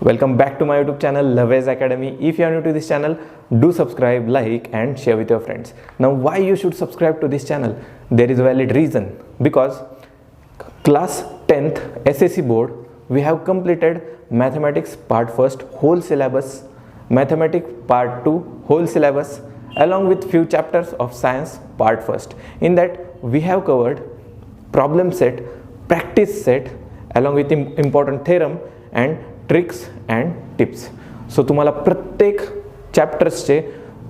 Welcome back to my YouTube channel Lavez Academy. If you are new to this channel, do subscribe, like and share with your friends. Now why you should subscribe to this channel? There is a valid reason, because class 10th SSC board we have completed mathematics part 1st whole syllabus, mathematics part 2 whole syllabus along with few chapters of science part 1st. In that we have covered problem set, practice set along with important theorem and tricks and tips. So तुम्हाला प्रत्येक चॅप्टर्सचे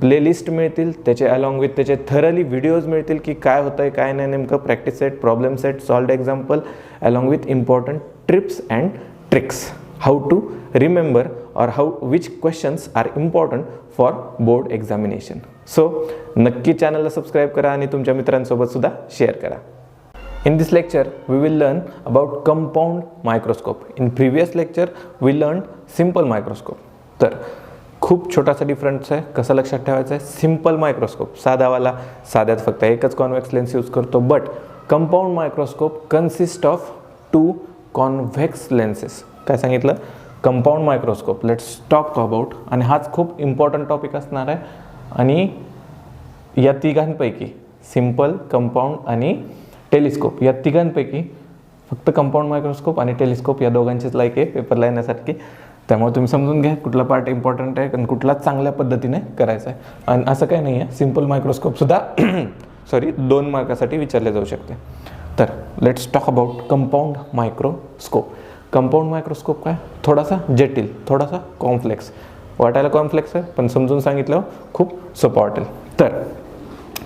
playlist मिळतील, त्याचे along with त्याचे thoroughly videos मिळतील की काय होतं आहे काय नाही, नेमकं practice set, problem set, solved example along with important tips and tricks, how to remember और how which questions are important for board examination. So नक्की चॅनलला सबस्क्राईब करा आणि तुमच्या मित्रांसोबत सुद्धा शेअर करा. In this lecture, we will learn about compound microscope. In previous lecture, we learned simple microscope. तर खूप छोटासा डिफरन्स आहे. कसा लक्षात ठेवायचा आहे? सिम्पल मायक्रोस्कोप साधावाला, साध्यात फक्त एकच कॉन्व्हेक्स लेन्स यूज करतो. But compound microscope consist of 2 convex lenses. काय सांगितलं? Compound microscope. Let's talk about, आणि हाच खूप इम्पॉर्टंट टॉपिक असणार आहे. आणि या तिघांपैकी सिम्पल, कंपाऊंड आणि टेलिस्कोप या तिघांपैकी फक्त कंपाऊंड मायक्रोस्कोप आणि टेलिस्कोप या दोघांचीच लायक आहे पेपरला येण्यासारखी. त्यामुळे तुम्ही समजून घ्या कुठला पार्ट इम्पॉर्टंट आहे आणि कुठला चांगल्या पद्धतीने करायचा आहे. आणि असं काही नाही आहे, सिम्पल मायक्रोस्कोपसुद्धा 2 मार्कासाठी विचारले जाऊ शकते. तर let's talk about compound microscope. Compound microscope काय? थोडासा जटिल, थोडासा कॉम्प्लेक्स वाटायला, कॉम्प्लेक्स आहे पण समजून सांगितलं खूप सोपं वाटेल. तर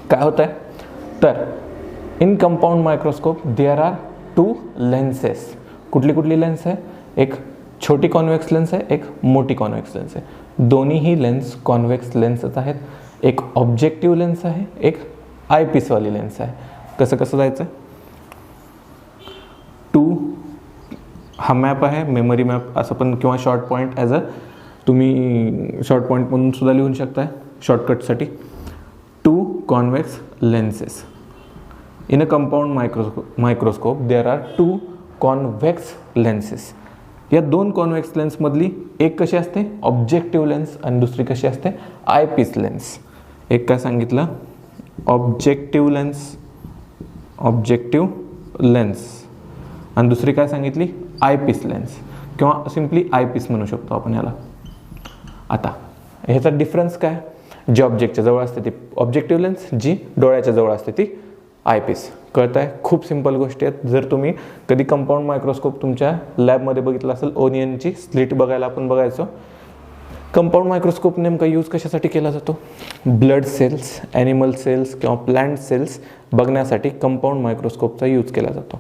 काय होतं आहे? तर in compound microscope there are 2 lenses. कुठली लेन्स आहे? एक छोटी कॉन्व्हेक्स लेन्स आहे, एक मोठी कॉन्व्हेक्स लेन्स आहे. दोन्हीही लेन्स कॉन्व्हेक्स लेन्सच आहेत. एक ऑब्जेक्टिव्ह लेन्स आहे, एक आयपीसवाली लेन्स आहे. कसं जायचं? 2 हा मॅप आहे, मेमरी मॅप असं पण, किंवा शॉर्ट पॉईंट ॲज अ तुम्ही शॉर्ट पॉईंट म्हणून सुद्धा लिहून शकताय शॉर्टकटसाठी. 2 convex lenses. In a compound microscope there are 2 convex lenses. या 2 कॉन्व्हेक्स लेन्समधली एक कशी असते? ऑब्जेक्टिव्ह लेन्स, आणि दुसरी कशी असते? Eyepiece lens. एक काय सांगितलं? ऑब्जेक्टिव्ह लेन्स आणि दुसरी काय सांगितली? आयपीस लेन्स, किंवा सिम्पली आयपीस म्हणू शकतो आपण याला. आता ह्याचा डिफरन्स काय? जी ऑब्जेक्टच्या जवळ असते ती ऑब्जेक्टिव्ह लेन्स, जी डोळ्याच्या जवळ असते ती आयपीस. कळत आहे? खूप सिंपल गोष्टी आहेत. जर तुम्ही कधी कंपाऊंड मायक्रोस्कोप तुमच्या लॅबमध्ये बघितलं असेल, ओनियनची स्लिट बघायला आपण बघायचो. कंपाऊंड मायक्रोस्कोप नेमका यूज कशासाठी केला जातो? ब्लड सेल्स, ॲनिमल सेल्स किंवा प्लांट सेल्स बघण्यासाठी कंपाऊंड मायक्रोस्कोपचा यूज केला जातो.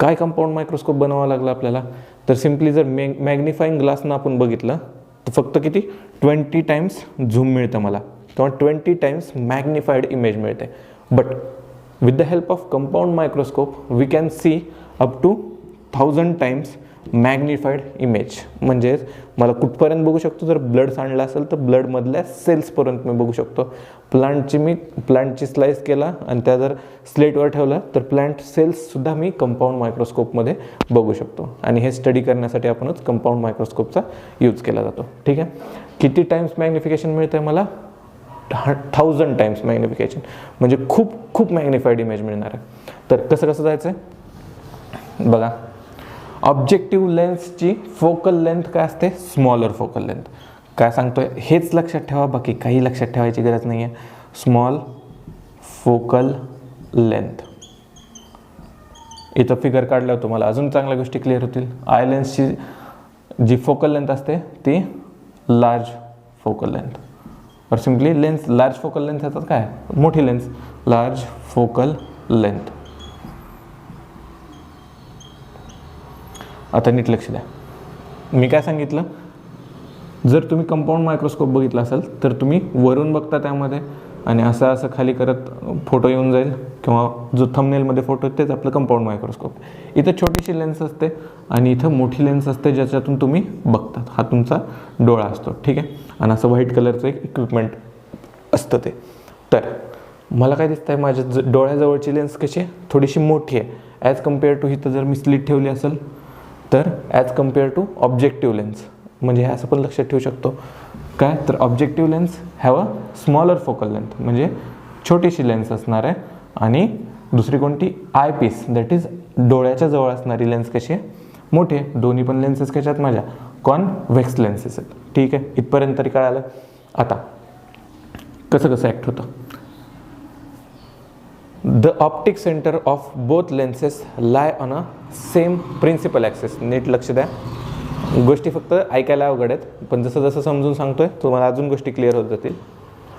काय कंपाऊंड मायक्रोस्कोप बनवावा लागला आपल्याला? तर सिम्पली जर मॅग्निफाईंग ग्लासनं आपण बघितलं तर फक्त किती 20 टाइम्स झूम मिळतं मला, किंवा 20 टाइम्स मॅग्निफाईड इमेज मिळते. But with the help of compound microscope we can see up to 1000 times magnified image. म्हणजे मला कुठपर्यंत बघू शकतो? जर ब्लड सांडला असेल तर ब्लडमधल्या सेल्सपर्यंत मी बघू शकतो. प्लांटची स्लाइस केला आणि त्या जर स्लेटवर ठेवला तर प्लांट सेल्ससुद्धा मी कंपाऊंड मायक्रोस्कोपमध्ये बघू शकतो. आणि हे स्टडी करण्यासाठी आपणच कंपाऊंड मायक्रोस्कोपचा यूज केला जातो. ठीक आहे. किती टाइम्स मॅग्निफिकेशन मिळतं आहे मला? 1000 टाइम्स मॅग्निफिकेशन, म्हणजे खूप मॅग्निफाईड इमेज मिळणार आहे. तर कसं जायचं आहे बघा. ऑब्जेक्टिव्ह लेन्सची फोकल लेंथ काय असते? Smaller focal length. काय सांगतोय हेच लक्षात ठेवा, बाकी काही लक्षात ठेवायची गरज नाही आहे. Small focal length. इथं फिगर काढल्यावर तुम्हाला अजून चांगल्या गोष्टी क्लिअर होतील. आय लेन्सची जी फोकल लेंथ असते ती लार्ज फोकल लेंथ. और simply lens large focal length येतात काय? मोठी लेन्स, लार्ज फोकल लेंथ. आता नीट लक्ष द्या. मी काय सांगितलं? जर तुम्ही कंपाऊंड मायक्रोस्कोप बघितला असेल तर तुम्ही वरून बघता त्यामध्ये, आणि असं खाली करत फोटो येऊन जाईल, किंवा जो थंबनेलमध्ये फोटो तेच आपलं कंपाऊंड मायक्रोस्कोप. इथं छोटीशी लेन्स असते आणि इथं मोठी लेन्स असते ज्याच्यातून तुम्ही बघतात. हा तुमचा डोळा असतो. ठीक आहे. आणि असं व्हाईट कलरचं एक इक्विपमेंट असतं ते. तर मला काय दिसतं आहे? माझ्या डोळ्याजवळची लेन्स कशी आहे? थोडीशी मोठी आहे ॲज कम्पेअर टू, इथं जर मी स्लिट ठेवली असेल तर as compare to objective lens. म्हणजे हे असं पण लक्षात ठेवू शकतो काय, तर objective lens have a smaller focal length, म्हणजे छोटीशी लेन्स असणार आहे. आणि दुसरी कोणती, आय पीस, दॅट इज डोळ्याच्या जवळ असणारी लेन्स कशी आहे, मोठे. दोन्ही पण लेन्सेस कशात माझ्या कॉन्व्हेक्स लेन्सेस आहेत. ठीक आहे, इथपर्यंत तरी कळालं. आता कसं कसं ॲक्ट होतं. The optic centre of both lenses lie on a same principal axis. नीट लक्ष द्या, गोष्टी फक्त ऐकायला अवघड आहेत, पण जसं जसं समजून सांगतोय तुम्हाला अजून गोष्टी क्लिअर होत जातील.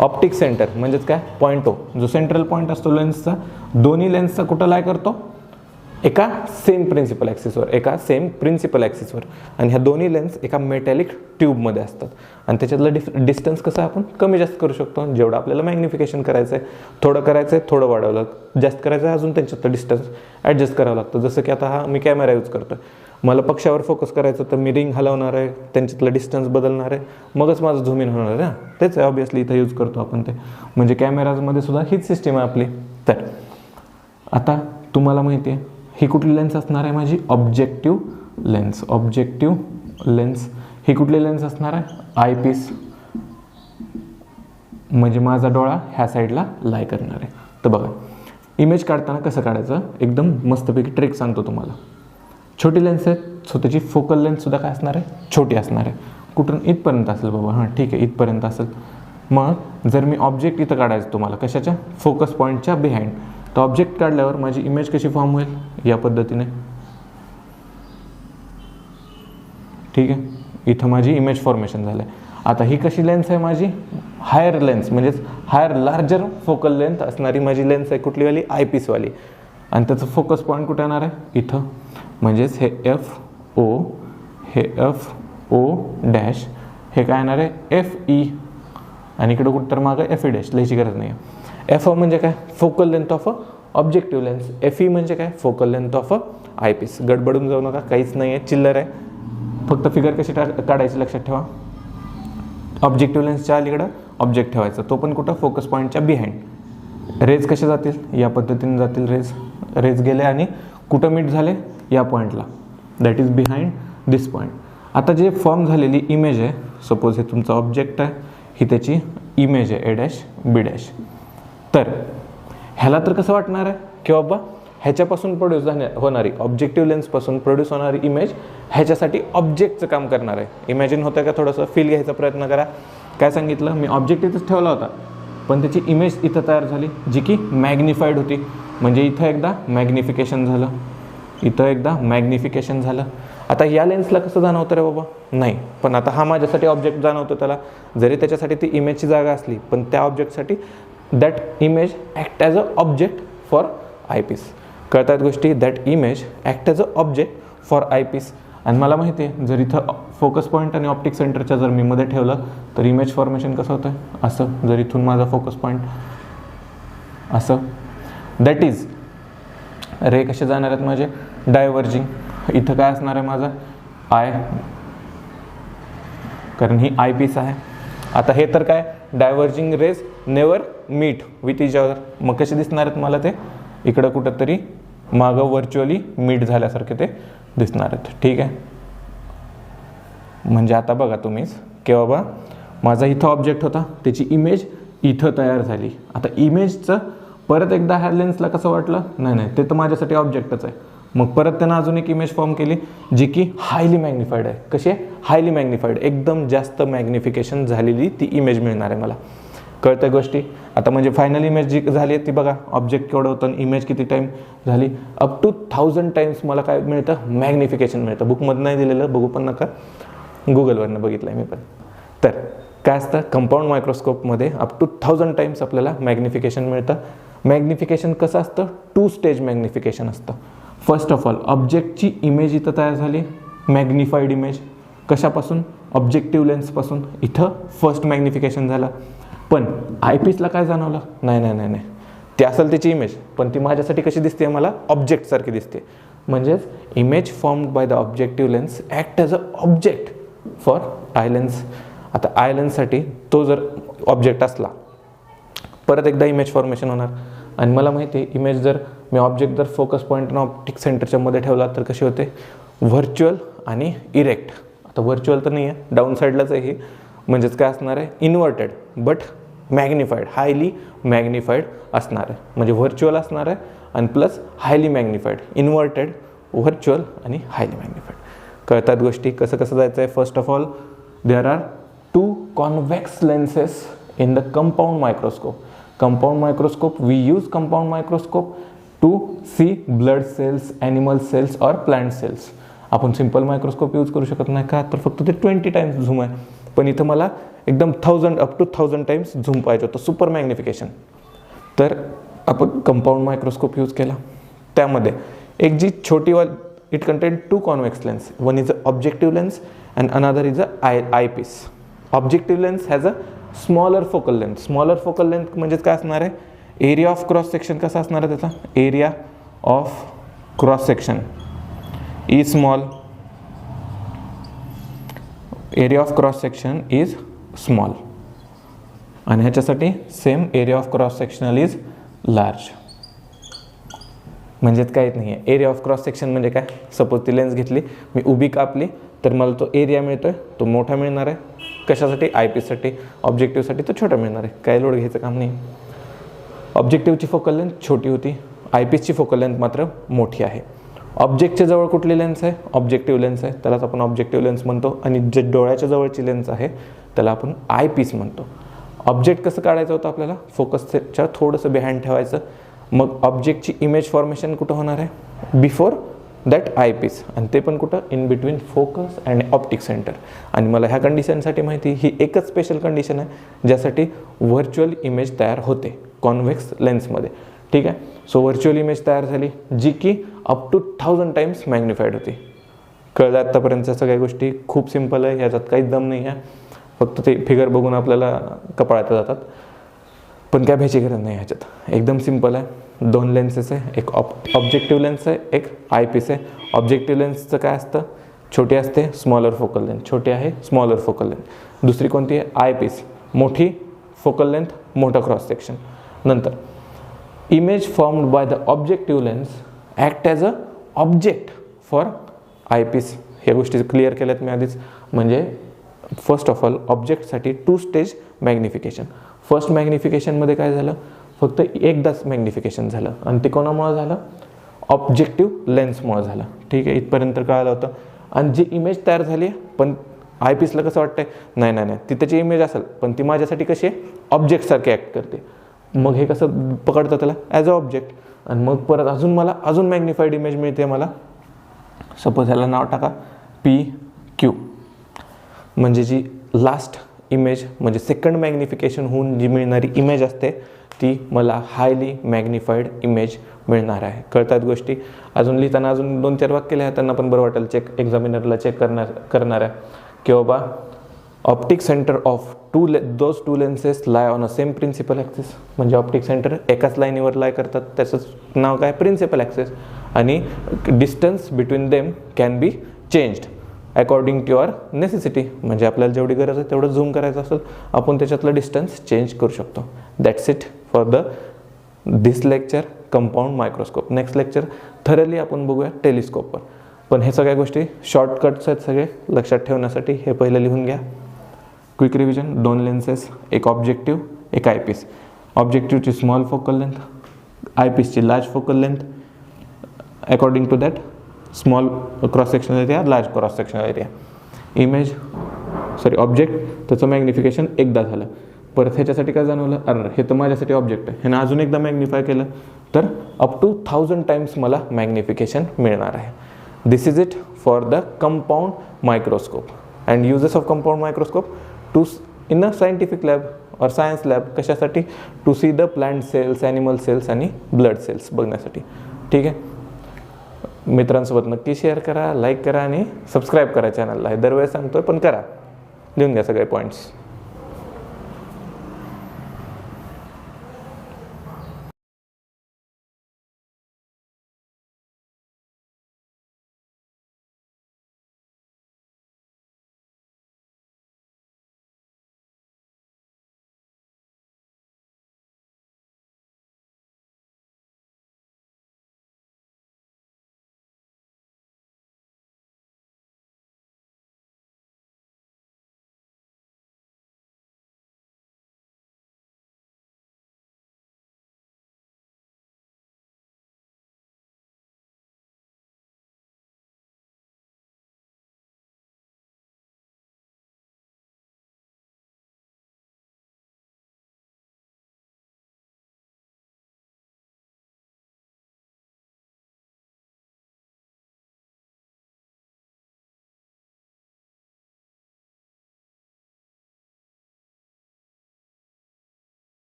ऑप्टिक सेंटर म्हणजेच काय, पॉईंट ओ, जो सेंट्रल पॉईंट असतो लेन्सचा, दोन्ही लेन्सचा कुठं लाय करतो, एका सेम प्रिन्सिपल ॲक्सिसवर, एका सेम प्रिन्सिपल ॲक्सिसवर. आणि ह्या दोन्ही लेन्स एका मेटॅलिक ट्यूबमध्ये असतात. आणि त्याच्यातलं डिस्टन्स कसं आपण कमी जास्त करू शकतो, जेवढं आपल्याला मॅग्निफिकेशन करायचं आहे, थोडं करायचं आहे, थोडं वाढवलं, जास्त करायचं आहे, अजून त्यांच्यातलं डिस्टन्स ॲडजस्ट करावं लागतं. जसं की आता हा मी कॅमेरा यूज करतो आहे, मला पक्षावर फोकस करायचं तर मी रिंग हलवणार आहे, त्यांच्यातलं डिस्टन्स बदलणार आहे, मगच माझं झूम इन होणार आहे. तेच आहे ऑब्वियसली इथं यूज करतो आपण ते, म्हणजे कॅमेराजमध्ये सुद्धा हीच सिस्टीम आहे आपली. तर आता तुम्हाला माहिती आहे ही कुठली लेन्स असणार आहे, माझी ऑब्जेक्टिव्ह लेन्स. ऑब्जेक्टिव्ह लेन्स ही कुठली लेन्स असणार आहे, आय पीस, म्हणजे माझा डोळा ह्या साईडला लाय करणार आहे. तर बघा इमेज काढताना कसं काढायचं, एकदम मस्तपैकी ट्रिक सांगतो तुम्हाला. छोटी लेन्स आहेत, सो त्याची फोकल लेन्थसुद्धा काय असणार आहे, छोटी असणार आहे. कुठून, इथपर्यंत असेल बाबा, हां ठीक आहे, इथपर्यंत असेल. मग जर मी ऑब्जेक्ट इथं काढायचं तुम्हाला, कशाच्या, फोकस पॉईंटच्या बिहाइंड, तर ऑब्जेक्ट काढल्यावर माझी इमेज कशी फॉर्म होईल, या पद्धतीने. ठीक आहे, इथं माझी इमेज फॉर्मेशन झालं आहे. आता ही कशी लेन्स आहे माझी, हायर लेन्स, म्हणजेच हायर लार्जर फोकल लेंथ असणारी माझी लेन्स आहे. कुठलीवाली, आय पीसवाली. आणि त्याचं फोकस पॉईंट कुठे येणार आहे, इथं. म्हणजेच हे एफ ओ, हे एफ ओ डॅश, हे काय येणार आहे, एफ ई, आणि इकडं कुठं तर मागं एफ ई डॅश, लिहायची गरज नाही आहे. एफ ओ म्हणजे काय, focal length of a objective lens. F E म्हणजे काय, focal length of a eyepiece. गडबडून जाऊ नका, काहीच नाही आहे, चिल्लर आहे. फक्त फिगर कशी काढायची लक्षात ठेवा. ऑब्जेक्टिव्ह लेन्सच्या अलीकडं ऑब्जेक्ट ठेवायचा, तो पण कुठं, फोकस पॉईंटच्या बिहाइंड. रेज कसे जातील, या पद्धतीने जातील रेज. रेज गेले आणि कुठं मीट झाले, या पॉईंटला, that is behind this point. आता जे फॉर्म झालेली इमेज आहे, सपोज हे तुमचा ऑब्जेक्ट आहे, ही त्याची इमेज आहे, ए डॅश बी डॅश. तर ह्याला तर कसं वाटणार आहे की बाबा ह्याच्यापासून प्रोड्यूस होणारी, ऑब्जेक्टिव्ह लेन्सपासून प्रोड्यूस होणारी इमेज ह्याच्यासाठी ऑब्जेक्टचं काम करणार आहे. इमॅजिन होतं का, थोडंसं फील घ्यायचा प्रयत्न करा. काय सांगितलं मी, ऑब्जेक्ट इथंच ठेवला होता, पण त्याची इमेज इथं तयार झाली, जी की मॅग्निफाईड होती. म्हणजे इथं एकदा मॅग्निफिकेशन झालं, इथं एकदा मॅग्निफिकेशन झालं. आता या लेन्सला कसं जाणवतं रे बाबा, नाही, पण आता हा माझ्यासाठी ऑब्जेक्ट जाणवतो त्याला, जरी त्याच्यासाठी ती इमेजची जागा असली, पण त्या ऑब्जेक्टसाठी that image act as a object for eyepiece. कळतात गोष्टी, that image act as a object for eyepiece. आणि मला माहिती आहे जर इथं फोकस पॉईंट आणि ऑप्टिक सेंटरच्या जर मी मध्ये ठेवलं तर इमेज फॉर्मेशन कसं होतं, असं. जर इथून माझा फोकस पॉईंट असं, दॅट इज रे कसे जाणार आहेत माझे, डायव्हर्जिंग. इथं काय असणार आहे माझा, आय, कारण ही आय पीस आहे. आता हे तर काय, diverging rays never meet with each other. मग कसे दिसणार आहेत मला ते, इकडं कुठंतरी मागं व्हर्च्युअली मीट झाल्यासारखे ते दिसणार आहेत. ठीक आहे, म्हणजे आता बघा तुम्हीच की बाबा माझा इथं ऑब्जेक्ट होता, त्याची इमेज इथं तयार झाली. आता इमेजचं परत एकदा ह्या लेन्सला कसं वाटलं, नाही, ते तर माझ्यासाठी ऑब्जेक्टच आहे. मग परत त्यानं अजून एक इमेज फॉर्म केली, जी की हायली मॅग्निफाईड आहे. कशी आहे, हायली मॅग्निफाईड, एकदम जास्त मॅग्निफिकेशन झालेली ती इमेज मिळणार आहे मला. कळतं गोष्टी. आता म्हणजे फायनल इमेज जी झाली आहे ती बघा, ऑब्जेक्ट केवढं होतं, इमेज किती टाईम झाली, अप टू 1000 टाइम्स मला काय मिळतं, मॅग्निफिकेशन मिळतं. बुकमध्ये नाही दिलेलं, बघू पण नका, गुगलवरनं बघितलं आहे मी पण. तर काय असतं, कंपाऊंड मायक्रोस्कोपमध्ये अप टू 1000 टाइम्स आपल्याला मॅग्निफिकेशन मिळतं. मॅग्निफिकेशन कसं असतं, 2 स्टेज मॅग्निफिकेशन असतं. फर्स्ट ऑफ ऑल ऑब्जेक्टची इमेज इथं तयार झाली, मॅग्निफाईड इमेज. कशापासून, ऑब्जेक्टिव्ह लेन्सपासून. इथं फर्स्ट मॅग्निफिकेशन झालं. पण आयपीसला काय जाणवलं, नाही, ते असेल त्याची इमेज, पण ती माझ्यासाठी कशी दिसते, मला ऑब्जेक्टसारखी दिसते. म्हणजेच image formed by the objective lens act as a object for eye lens. आता आय लेन्ससाठी तो जर ऑब्जेक्ट असला, परत एकदा इमेज फॉर्मेशन होणार. आणि मला माहिती आहे इमेज जर मी ऑब्जेक्ट जर फोकस पॉईंट आणि ऑप्टिक सेंटरच्या मध्ये ठेवला तर कशी होते, व्हर्च्युअल आणि इरेक्ट आता व्हर्च्युअल तर नाही आहे, डाऊन साईडलाच आहे ही, म्हणजेच काय असणार आहे, inverted but magnified, highly magnified असणार आहे. म्हणजे व्हर्च्युअल असणार आहे आणि plus highly magnified, inverted, virtual आणि हायली मॅग्निफाईड. कळतात गोष्टी. कसं कसं जायचं आहे. First of all there are 2 convex lenses in the compound microscope. Compound microscope, we use compound microscope to see blood cells, animal cells or plant cells. आपण simple microscope use करू शकत नाही का, तर फक्त ते 20 टाइम्स झूम आहे. पण इथं मला एकदम 1000 अप टू 1000 टाइम्स झूम पाहिजे होतं, सुपर मॅग्निफिकेशन. तर आपण कंपाऊंड मायक्रोस्कोप यूज केला. त्यामध्ये एक जी छोटी वाल, it contain 2 convex lens. One is a objective lens and another is a eyepiece. Objective lens has a smaller focal length. Smaller focal length म्हणजेच काय असणार आहे, एरिया ऑफ क्रॉस सेक्शन कसा असणार आहे त्याचा, area of cross section is small, area of cross section is small. आणि ह्याच्यासाठी same area of cross sectional is large. म्हणजेच काहीच नाही आहे. एरिया ऑफ क्रॉस सेक्शन म्हणजे काय, सपोज ती लेन्स घेतली, मी उभी कापली, तर मला तो एरिया मिळतोय, तो मोठा मिळणार आहे. कशासाठी, आयपीससाठी. ऑब्जेक्टिव्हसाठी तो छोटा मिळणार आहे, काय लोड घ्यायचं काम नाही. ऑब्जेक्टिव्हची फोकल लेंथ छोटी होती, आयपीसची फोकल लेंथ मात्र मोठी आहे. ऑब्जेक्टच्या जवळ कुठली लेन्स आहे, ऑब्जेक्टिव्ह लेन्स आहे, त्यालाच आपण ऑब्जेक्टिव्ह लेन्स म्हणतो. आणि जे डोळ्याच्या जवळची लेन्स आहे त्याला आपण आयपीस म्हणतो. ऑब्जेक्ट कसं काढायचं होतं आपल्याला, फोकसच्या थोडंसं बिहाइंड ठेवायचं. मग ऑब्जेक्टची इमेज फॉर्मेशन कुठं होणार आहे, बिफोर दॅट आय पीस, आणि ते पण कुठं, in between focus and optic centre. आणि मला ह्या कंडिशनसाठी माहिती, ही एकच स्पेशल कंडिशन आहे ज्यासाठी व्हर्च्युअल इमेज तयार होते कॉन्व्हेक्स लेन्समध्ये. ठीक आहे. सो व्हर्च्युअल इमेज तयार झाली जी की अप टू 1000 टाइम्स मॅग्निफाईड होती. कळलं आत्तापर्यंतच्या सगळ्या गोष्टी. खूप सिम्पल आहे, ह्याच्यात काहीच दम नाही आहे, फक्त ते फिगर बघून आपल्याला कपाळात जातात. पण काय भ्यायची गरज नाही ह्याच्यात, एकदम सिम्पल आहे. 2 लेन्सेस आहे, एक ऑब्जेक्टिव्ह लेन्स आहे, एक आय पीस आहे. ऑब्जेक्टिव्ह लेन्सचं काय असतं, छोटी असते, स्मॉलर फोकल लेंथ. छोटी आहे, स्मॉलर फोकल लेंथ. दुसरी कोणती आहे, आय पीस, मोठी फोकल लेंथ, मोठा क्रॉस सेक्शन. नंतर image formed by the objective lens act as a object for eyepiece. ह्या गोष्टी क्लिअर केल्यात मी आधीच. म्हणजे फर्स्ट ऑफ ऑल ऑब्जेक्टसाठी 2 स्टेज मॅग्निफिकेशन. फर्स्ट मॅग्निफिकेशनमध्ये काय झालं, फक्त एकदाच मॅग्निफिकेशन झालं, आणि ते कोणामुळे झालं, ऑब्जेक्टिव्ह लेन्समुळे झालं. ठीक आहे, इथपर्यंत कळालं होतं. आणि जी इमेज तयार झाली, पण आय पीसला कसं वाटतंय, नाही नाही नाही, ती त्याची इमेज असेल, पण ती माझ्यासाठी कशी आहे, ऑब्जेक्टसारखी ॲक्ट करते. मग हे कसं पकडतं त्याला, ॲज अ ऑब्जेक्ट. आणि मग परत अजून मला अजून मॅग्निफाईड इमेज मिळते. मला सपोज ह्याला नाव टाका PQ. म्हणजे जी लास्ट इमेज, म्हणजे सेकंड मॅग्निफिकेशन होऊन जी मिळणारी इमेज असते ती मला हायली मॅग्निफाईड इमेज मिळणार आहे. कळतात गोष्टी. अजून लिहिताना अजून 2-4 वाक्य लिहा, त्यांना पण बरं वाटेल, एक्झामिनरला चेक करणार आहे की बाबा optic centre of those two lenses lie on a same principal axis. म्हणजे ऑप्टिक सेंटर एकाच लाईनीवर लाय करतात, त्याचंच नाव काय, प्रिन्सिपल ॲक्सिस. आणि distance between them can be changed according to your necessity. म्हणजे आपल्याला जेवढी गरज आहे तेवढं झूम करायचं असेल, आपण त्याच्यातलं डिस्टन्स चेंज करू शकतो. That's it for this lecture compound microscope. Next lecture thoroughly आपण बघूया टेलिस्कोपवर. पण हे सगळ्या गोष्टी शॉर्टकट्स आहेत सगळे, लक्षात ठेवण्यासाठी हे पहिलं लिहून घ्या. क्विक रिव्हिजन, 2 लेन्सेस, एक ऑब्जेक्टिव्ह, एक आयपीस. ऑब्जेक्टिव्हची स्मॉल फोकल लेंथ, आयपीसची large focal length. According to that small cross sectional area, large cross sectional area. Image object, त्याचं मॅग्निफिकेशन एकदा झालं. परत ह्याच्यासाठी काय जाणवलं, अरे हे तर माझ्यासाठी ऑब्जेक्ट आहे, ह्यानं अजून एकदा मॅग्निफाय केलं तर अप टू 1000 टाइम्स मला मॅग्निफिकेशन मिळणार आहे. This is it for the compound microscope and uses of compound microscope to in a scientific lab और सायन्स लॅब. कशासाठी, to see the plant cells, animal cells आणि blood cells बघण्यासाठी. ठीक आहे. मित्रांसोबत नक्की शेअर करा, लाईक करा आणि सबस्क्राईब करा चॅनलला. दरवेळेस सांगतोय पण करा. लिहून घ्या सगळे पॉईंट्स.